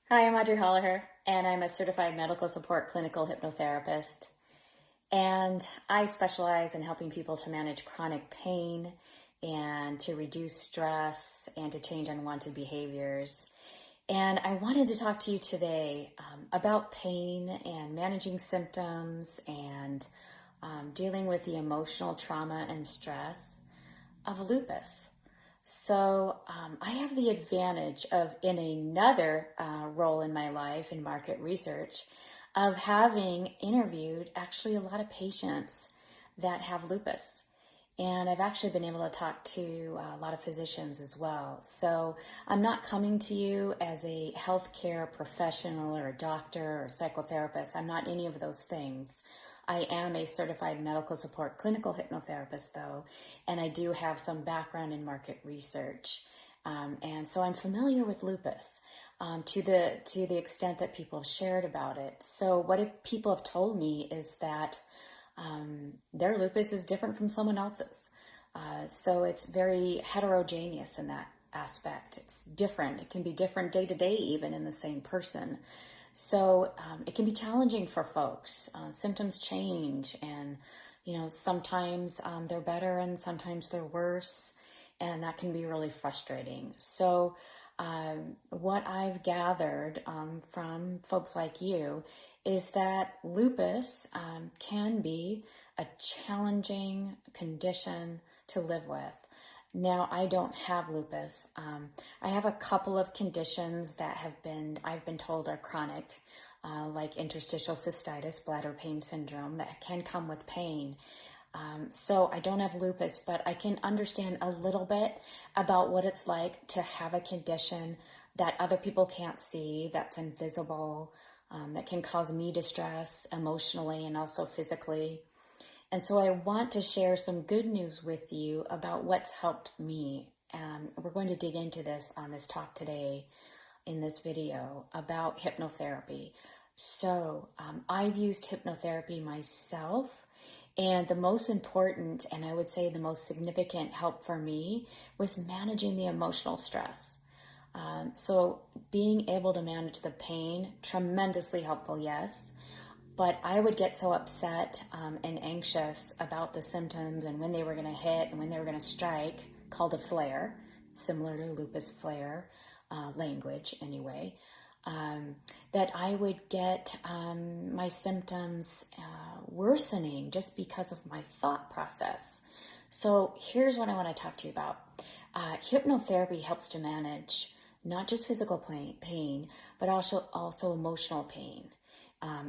Hi, I'm Audrey Holliher, and I'm a certified medical support clinical hypnotherapist. And I specialize in helping people to manage chronic pain and to reduce stress and to change unwanted behaviors. And I wanted to talk to you today about pain and managing symptoms and dealing with the emotional trauma and stress of lupus. I have the advantage of, in another role in my life in market research, of having interviewed actually a lot of patients that have lupus. And I've actually been able to talk to a lot of physicians as well. So I'm not coming to you as a healthcare professional or a doctor or psychotherapist. I'm not any of those things. I am a certified medical support clinical hypnotherapist, though, and I do have some background in market research. And so I'm familiar with lupus to the extent that people have shared about it. So what people have told me is that their lupus is different from someone else's. So it's very heterogeneous in that aspect. It's different. It can be different day to day, even in the same person. So it can be challenging for folks. Symptoms change, and sometimes they're better and sometimes they're worse, and that can be really frustrating. So what I've gathered from folks like you is that lupus can be a challenging condition to live with. Now, I don't have lupus. I have a couple of conditions that I've been told are chronic, like interstitial cystitis, bladder pain syndrome, that can come with pain. So I don't have lupus, but I can understand a little bit about what it's like to have a condition that other people can't see, that's invisible, that can cause me distress emotionally and also physically. And so I want to share some good news with you about what's helped me. We're going to dig into this on this talk today in this video about hypnotherapy. So I've used hypnotherapy myself, and the most important, and I would say the most significant help for me was managing the emotional stress. So being able to manage the pain, tremendously helpful, yes. But I would get so upset and anxious about the symptoms and when they were going to hit and when they were going to strike, called a flare, similar to lupus flare language anyway, that I would get my symptoms worsening just because of my thought process. So here's what I want to talk to you about. Hypnotherapy helps to manage not just physical pain, but also emotional pain.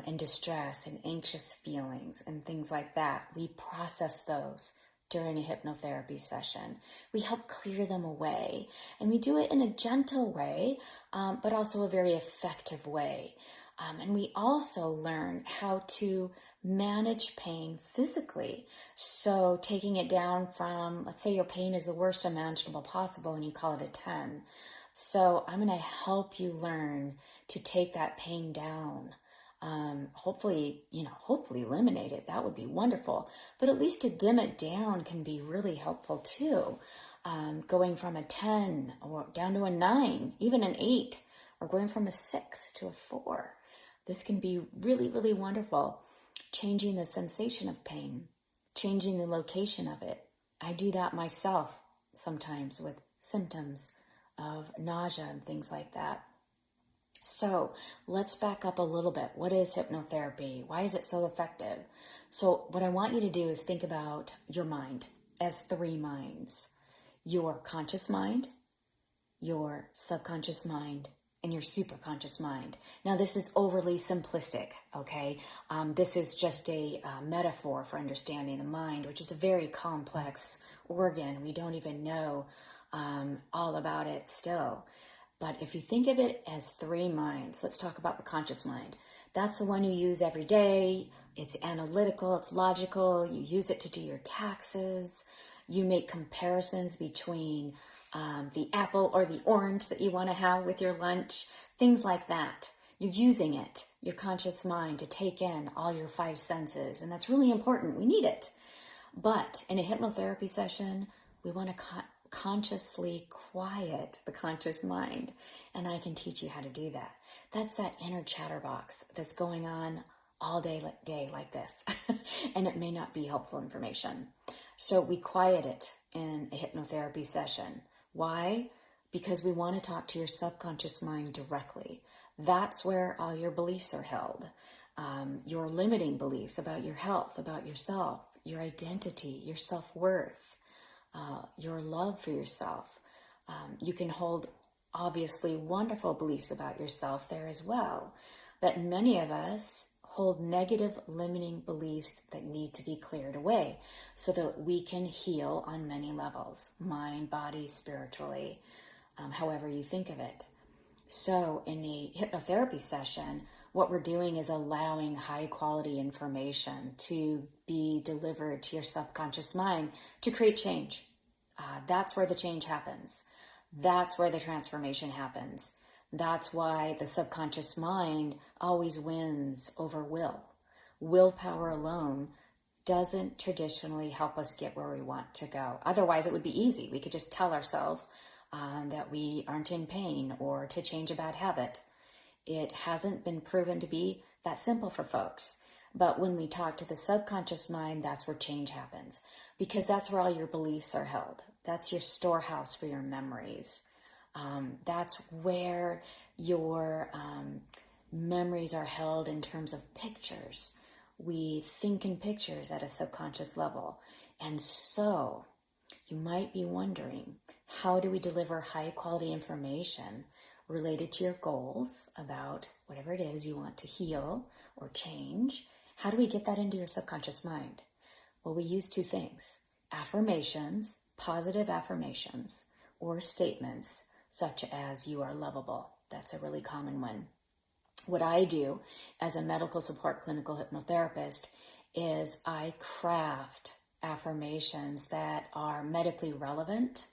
And distress and anxious feelings and things like that. We process those during a hypnotherapy session. We help clear them away, and we do it in a gentle way, but also a very effective way. And we also learn how to manage pain physically. So taking it down from, let's say your pain is the worst imaginable possible and you call it a 10. So I'm going to help you learn to take that pain down. Hopefully eliminate it. That would be wonderful. But at least to dim it down can be really helpful too. Going from a 10 or down to a 9, even an 8, or going from a 6 to a 4. This can be really, really wonderful. Changing the sensation of pain, changing the location of it. I do that myself sometimes with symptoms of nausea and things like that. So let's back up a little bit. What is hypnotherapy? Why is it so effective? So what I want you to do is think about your mind as 3 minds. Your conscious mind, your subconscious mind, and your superconscious mind. Now this is overly simplistic, okay? This is just a metaphor for understanding the mind, which is a very complex organ. We don't even know all about it still. But if you think of it as 3 minds, let's talk about the conscious mind. That's the one you use every day. It's analytical, it's logical. You use it to do your taxes. You make comparisons between the apple or the orange that you want to have with your lunch, things like that. You're using it, your conscious mind, to take in all your 5 senses, and that's really important. We need it. But in a hypnotherapy session, we want to consciously quiet the conscious mind, and I can teach you how to do that. That's that inner chatterbox that's going on all day like this. And it may not be helpful information. So we quiet it in a hypnotherapy session. Why? Because we want to talk to your subconscious mind directly. That's where all your beliefs are held. Your limiting beliefs about your health, about yourself, your identity, your self-worth, your love for yourself. You can hold obviously wonderful beliefs about yourself there as well. But many of us hold negative limiting beliefs that need to be cleared away so that we can heal on many levels, mind, body, spiritually, however you think of it. So in a hypnotherapy session, what we're doing is allowing high quality information to be delivered to your subconscious mind to create change. That's where the change happens. That's where the transformation happens. That's why the subconscious mind always wins over will. Willpower alone doesn't traditionally help us get where we want to go. Otherwise, it would be easy. We could just tell ourselves that we aren't in pain or to change a bad habit. It hasn't been proven to be that simple for folks. But when we talk to the subconscious mind, that's where change happens, because that's where all your beliefs are held. That's your storehouse for your memories. That's where your memories are held in terms of pictures. We think in pictures at a subconscious level. And so you might be wondering, how do we deliver high quality information related to your goals about whatever it is you want to heal or change? How do we get that into your subconscious mind? Well, we use two things: affirmations, positive affirmations, or statements such as "you are lovable." That's a really common one. What I do as a medical support clinical hypnotherapist is I craft affirmations that are medically relevant.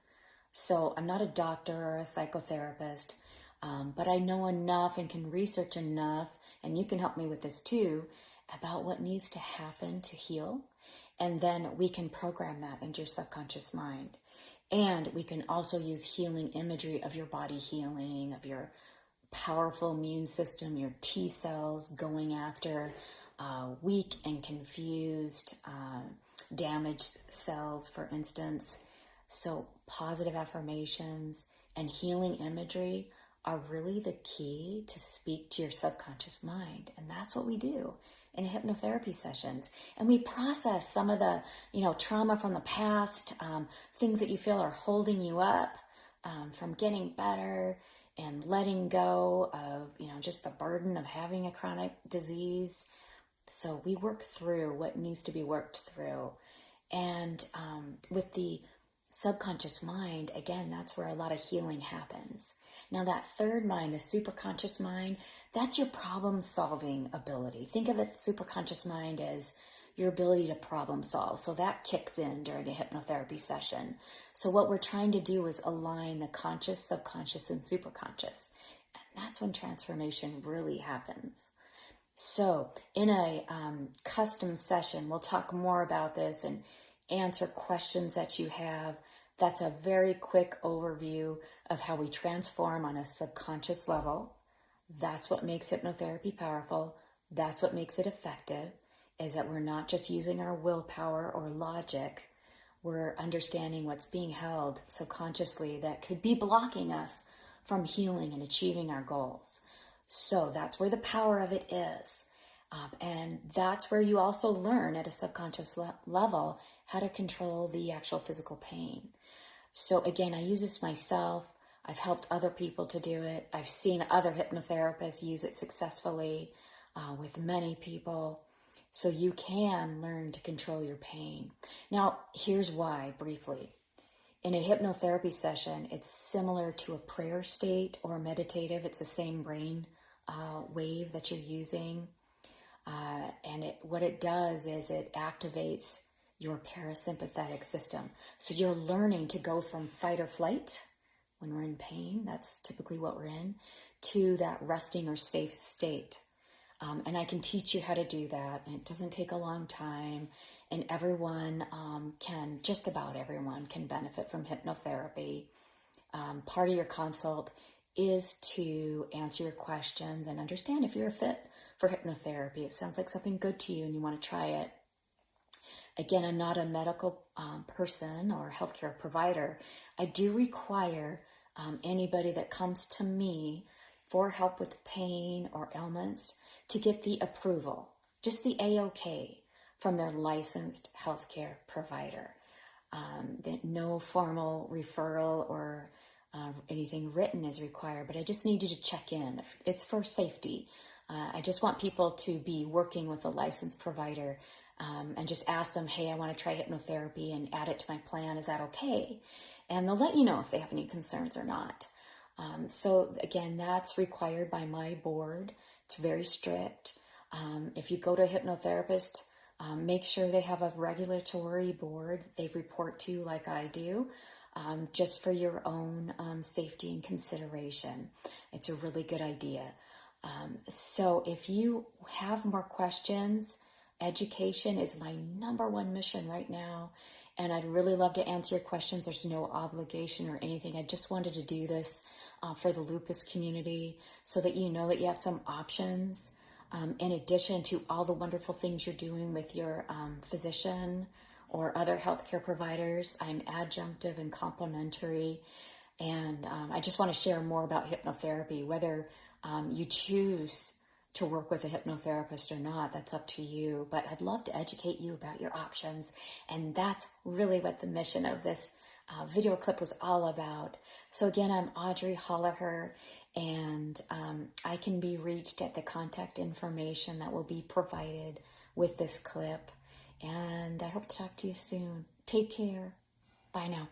So I'm not a doctor or a psychotherapist, but I know enough and can research enough, and you can help me with this too, about what needs to happen to heal. And then we can program that into your subconscious mind. And we can also use healing imagery of your body healing, of your powerful immune system, your T cells going after weak and confused, damaged cells, for instance. So positive affirmations and healing imagery are really the key to speak to your subconscious mind. And that's what we do in hypnotherapy sessions. And we process some of the, trauma from the past, things that you feel are holding you up from getting better and letting go of, just the burden of having a chronic disease. So we work through what needs to be worked through. And with the subconscious mind, again, that's where a lot of healing happens. Now that third mind, the superconscious mind, that's your problem solving ability. Think of it, superconscious mind, as your ability to problem solve. So that kicks in during a hypnotherapy session. So what we're trying to do is align the conscious, subconscious, and superconscious. And that's when transformation really happens. So in a custom session, we'll talk more about this and answer questions that you have. That's a very quick overview of how we transform on a subconscious level. That's what makes hypnotherapy powerful. That's what makes it effective, is that we're not just using our willpower or logic. We're understanding what's being held subconsciously that could be blocking us from healing and achieving our goals. So that's where the power of it is. And that's where you also learn at a subconscious level how to control the actual physical pain. So again, I use this myself. I've helped other people to do it. I've seen other hypnotherapists use it successfully with many people. So you can learn to control your pain. Now, here's why, briefly. In a hypnotherapy session, it's similar to a prayer state or meditative. It's the same brain wave that you're using. And what it does is it activates your parasympathetic system. So you're learning to go from fight or flight when we're in pain, that's typically what we're in, to that resting or safe state. And I can teach you how to do that. And it doesn't take a long time. And everyone just about everyone can benefit from hypnotherapy. Part of your consult is to answer your questions and understand if you're a fit for hypnotherapy. It sounds like something good to you and you want to try it. Again, I'm not a medical person or healthcare provider. I do require anybody that comes to me for help with pain or ailments to get the approval, just the A-OK from their licensed healthcare provider. No formal referral or anything written is required, but I just need you to check in. It's for safety. I just want people to be working with a licensed provider and just ask them, hey, I want to try hypnotherapy and add it to my plan. Is that okay? And they'll let you know if they have any concerns or not. So again, that's required by my board. It's very strict. If you go to a hypnotherapist, make sure they have a regulatory board they report to like I do, just for your own safety and consideration. It's a really good idea. So if you have more questions, education is my number one mission right now, and I'd really love to answer your questions. There's no obligation or anything. I just wanted to do this for the lupus community so that you know that you have some options in addition to all the wonderful things you're doing with your physician or other healthcare providers. I'm adjunctive and complementary, and I just want to share more about hypnotherapy. Whether you choose to work with a hypnotherapist or not, that's up to you. But I'd love to educate you about your options. And that's really what the mission of this video clip was all about. So again, I'm Audrey Holliher, and I can be reached at the contact information that will be provided with this clip. And I hope to talk to you soon. Take care. Bye now.